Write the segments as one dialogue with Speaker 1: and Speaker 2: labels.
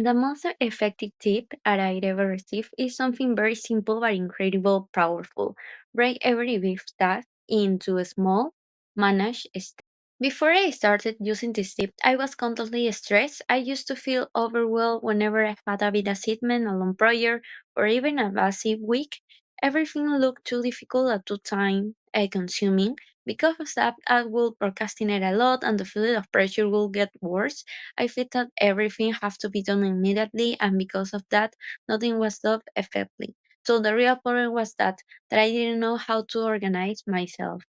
Speaker 1: The most effective tip that I'd ever received is something very simple but incredible powerful. Break every big task into small, managed steps. Before I started using this tip, I was constantly stressed. I used to feel overwhelmed whenever I had a big assignment, a long project, or even a busy week. Everything looked too difficult at too time consuming. Because of that, I would procrastinate a lot and the feeling of pressure will get worse. I felt that everything have to be done immediately, and because of that, nothing was done effectively. So the real problem was that I didn't know how to organize myself.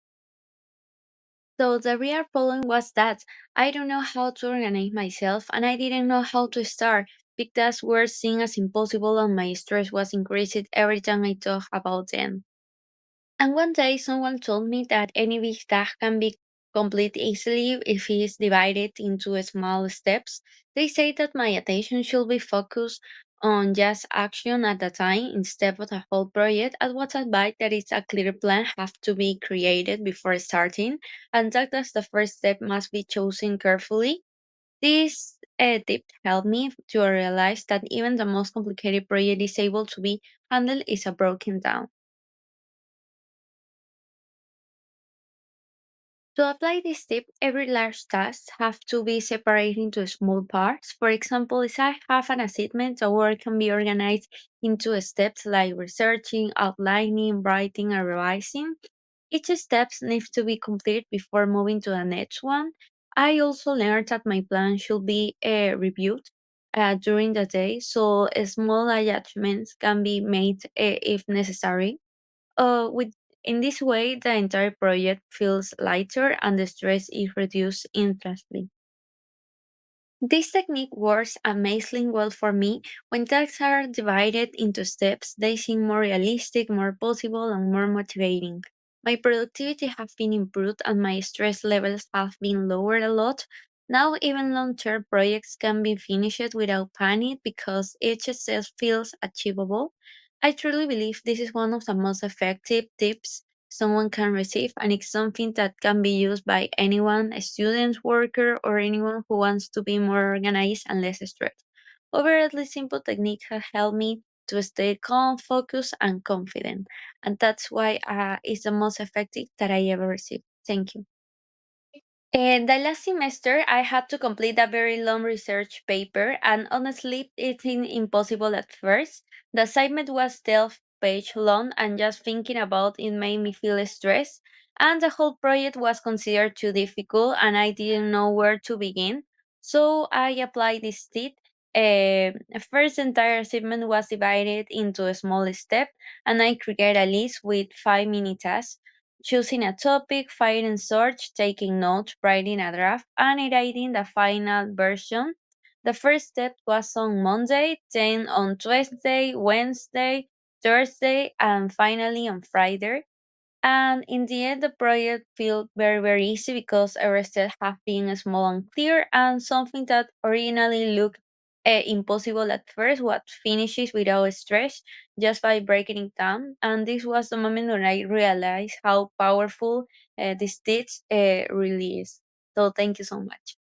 Speaker 1: So the real problem was that I don't know how to organize myself and I didn't know how to start. Big tasks were seen as impossible and my stress was increased every time I thought about them. And one day someone told me that any big task can be completed easily if it is divided into small steps. They say that my attention should be focused on just action at a time instead of the whole project. I was advised that it's a clear plan have to be created before starting, and that as the first step must be chosen carefully. This tip helped me to realize that even the most complicated project is able to be handled is a broken down. To apply this tip, every large task have to be separated into small parts. For example, if I have an assignment, the work can be organized into steps like researching, outlining, writing, and revising. Each step needs to be complete before moving to the next one. I also learned that my plan should be reviewed during the day, so small adjustments can be made if necessary. With in this way, the entire project feels lighter and the stress is reduced instantly. This technique works amazingly well for me. When tasks are divided into steps, they seem more realistic, more possible, and more motivating. My productivity has been improved and my stress levels have been lowered a lot. Now, even long term projects can be finished without panic because each step feels achievable. I truly believe this is one of the most effective tips someone can receive, and it's something that can be used by anyone, a student, worker, or anyone who wants to be more organized and less stressed. Overall, this simple technique has helped me to stay calm, focused, and confident, and that's why it's the most effective that I ever received. Thank you. And the last semester, I had to complete a very long research paper, and honestly, it seemed impossible at first. The assignment was 12 pages long, and just thinking about it made me feel stressed. And the whole project was considered too difficult, and I didn't know where to begin. So I applied this tip. First, the entire assignment was divided into a small step, and I created a list with 5 mini tasks choosing a topic, finding search, taking notes, writing a draft, and editing the final version. The first step was on Monday, then on Tuesday, Wednesday, Thursday, and finally on Friday. And in the end, the project felt very, very easy because every step have been small and clear, and something that originally looked impossible at first was finishes without stress just by breaking it down. And this was the moment when I realized how powerful this teach really is. So thank you so much.